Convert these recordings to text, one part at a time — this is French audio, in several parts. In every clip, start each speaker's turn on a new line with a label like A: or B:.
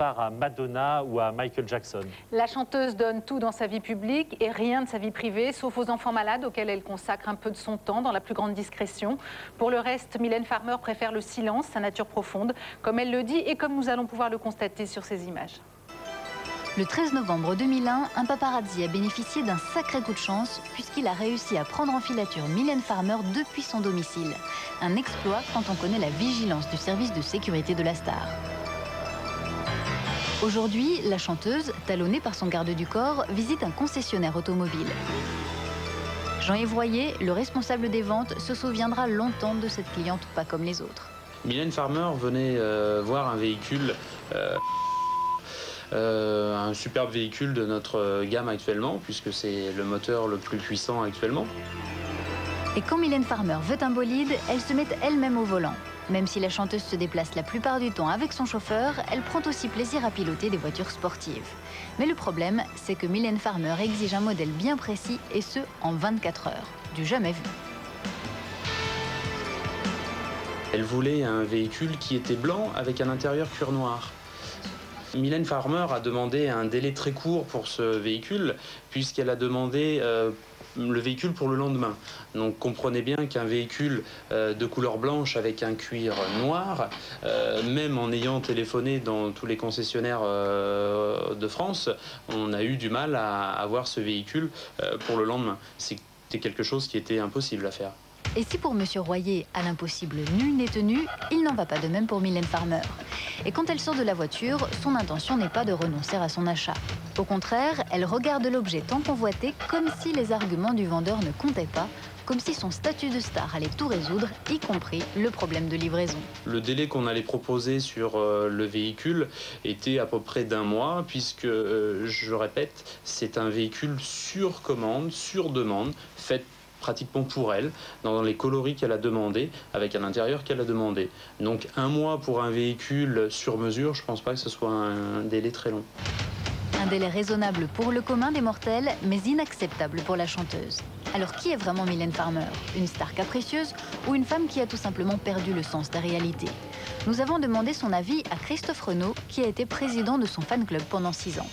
A: compare à Madonna ou à Michael Jackson.
B: La chanteuse donne tout dans sa vie publique et rien de sa vie privée, sauf aux enfants malades auxquels elle consacre un peu de son temps dans la plus grande discrétion. Pour le reste, Mylène Farmer préfère le silence, sa nature profonde, comme elle le dit et comme nous allons pouvoir le constater sur ces images.
C: Le 13 novembre 2001, un paparazzi a bénéficié d'un sacré coup de chance puisqu'il a réussi à prendre en filature Mylène Farmer depuis son domicile. Un exploit quand on connaît la vigilance du service de sécurité de la star. Aujourd'hui, la chanteuse, talonnée par son garde du corps, visite un concessionnaire automobile. Jean-Yves Royer, le responsable des ventes, se souviendra longtemps de cette cliente pas comme les autres.
D: Mylène Farmer venait voir un véhicule, un superbe véhicule de notre gamme actuellement, puisque c'est le moteur le plus puissant actuellement.
C: Et quand Mylène Farmer veut un bolide, elle se met elle-même au volant. Même si la chanteuse se déplace la plupart du temps avec son chauffeur, elle prend aussi plaisir à piloter des voitures sportives. Mais le problème, c'est que Mylène Farmer exige un modèle bien précis, et ce, en 24 heures. Du jamais vu.
D: Elle voulait un véhicule qui était blanc avec un intérieur cuir noir. Mylène Farmer a demandé un délai très court pour ce véhicule, puisqu'elle a demandé le véhicule pour le lendemain. Donc comprenez bien qu'un véhicule de couleur blanche avec un cuir noir, même en ayant téléphoné dans tous les concessionnaires de France, on a eu du mal à avoir ce véhicule pour le lendemain. C'était quelque chose qui était impossible à faire.
C: Et si pour Monsieur Royer, à l'impossible nul n'est tenu, il n'en va pas de même pour Mylène Farmer. Et quand elle sort de la voiture, son intention n'est pas de renoncer à son achat. Au contraire, elle regarde l'objet tant convoité comme si les arguments du vendeur ne comptaient pas, comme si son statut de star allait tout résoudre, y compris le problème de livraison. Le
D: délai qu'on allait proposer sur le véhicule était à peu près d'1 mois, puisque, je répète, c'est un véhicule sur commande, sur demande, fait pratiquement pour elle, dans les coloris qu'elle a demandé, avec un intérieur qu'elle a demandé. Donc 1 mois pour un véhicule sur mesure, je ne pense pas que ce soit un délai très long.
C: Un délai raisonnable pour le commun des mortels, mais inacceptable pour la chanteuse. Alors qui est vraiment Mylène Farmer? Une star capricieuse ou une femme qui a tout simplement perdu le sens des réalités? Nous avons demandé son avis à Christophe Renaud, qui a été président de son fan club pendant 6 ans.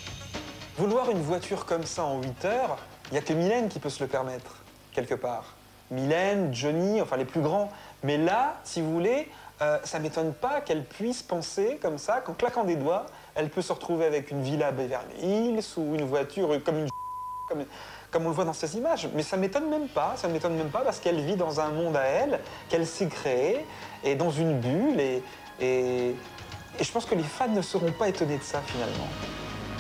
E: Vouloir une voiture comme ça en 8 heures, il n'y a que Mylène qui peut se le permettre. Quelque part. Mylène, Johnny, enfin les plus grands. Mais là, si vous voulez, ça ne m'étonne pas qu'elle puisse penser comme ça, qu'en claquant des doigts, elle peut se retrouver avec une villa à Beverly Hills ou une voiture comme comme on le voit dans ces images. Mais ça ne m'étonne même pas, parce qu'elle vit dans un monde à elle, qu'elle s'est créée, et dans une bulle, et je pense que les fans ne seront pas étonnés de ça finalement.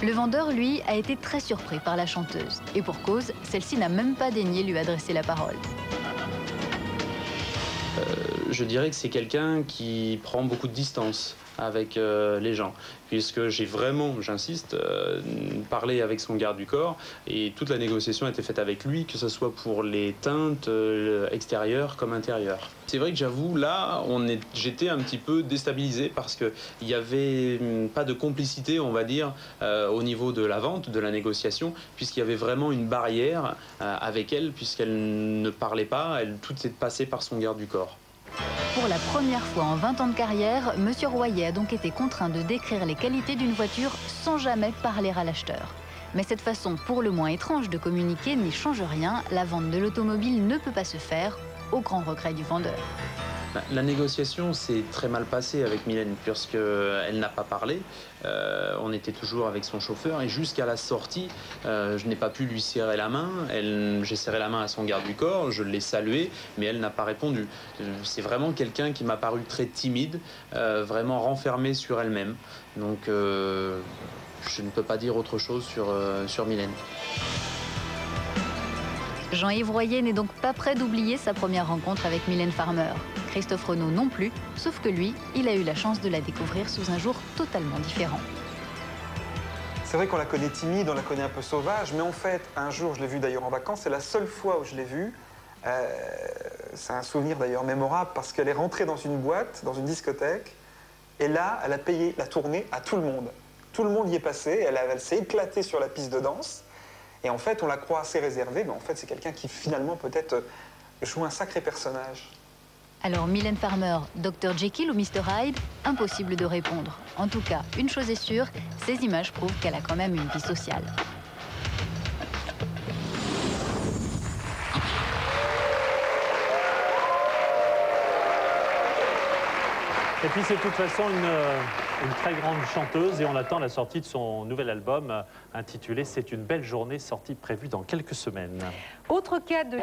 C: Le vendeur, lui, a été très surpris par la chanteuse. Et pour cause, celle-ci n'a même pas daigné lui adresser la parole.
D: Je dirais que c'est quelqu'un qui prend beaucoup de distance avec les gens, puisque j'ai vraiment, j'insiste, parlé avec son garde du corps et toute la négociation a été faite avec lui, que ce soit pour les teintes extérieures comme intérieures. C'est vrai que j'avoue, là, j'étais un petit peu déstabilisé parce qu'il n'y avait pas de complicité, on va dire, au niveau de la vente, de la négociation, puisqu'il y avait vraiment une barrière avec elle, puisqu'elle ne parlait pas, tout s'est passé par son garde du corps.
C: Pour la première fois en 20 ans de carrière, Monsieur Royer a donc été contraint de décrire les qualités d'une voiture sans jamais parler à l'acheteur. Mais cette façon pour le moins étrange de communiquer n'y change rien, la vente de l'automobile ne peut pas se faire, au grand regret du vendeur.
D: La négociation s'est très mal passée avec Mylène, puisqu'elle n'a pas parlé. On était toujours avec son chauffeur et jusqu'à la sortie, je n'ai pas pu lui serrer la main. J'ai serré la main à son garde du corps, je l'ai salué, mais elle n'a pas répondu. C'est vraiment quelqu'un qui m'a paru très timide, vraiment renfermée sur elle-même. Donc je ne peux pas dire autre chose sur Mylène.
C: Jean-Yves Royer n'est donc pas prêt d'oublier sa première rencontre avec Mylène Farmer. Christophe Renaud non plus, sauf que lui, il a eu la chance de la découvrir sous un jour totalement différent.
E: C'est vrai qu'on la connaît timide, on la connaît un peu sauvage, mais en fait, un jour, je l'ai vue d'ailleurs en vacances, c'est la seule fois où je l'ai vue. C'est un souvenir d'ailleurs mémorable parce qu'elle est rentrée dans une boîte, dans une discothèque, et là, elle a payé la tournée à tout le monde. Tout le monde y est passé, elle s'est éclatée sur la piste de danse. Et en fait, on la croit assez réservée, mais en fait, c'est quelqu'un qui finalement peut-être joue un sacré personnage.
C: Alors Mylène Farmer, Dr Jekyll ou Mr Hyde, impossible de répondre. En tout cas, une chose est sûre, ces images prouvent qu'elle a quand même une vie sociale.
A: Et puis c'est de toute façon une très grande chanteuse et on attend la sortie de son nouvel album intitulé « C'est une belle journée » sorti prévu dans quelques semaines.
B: Autre cas de...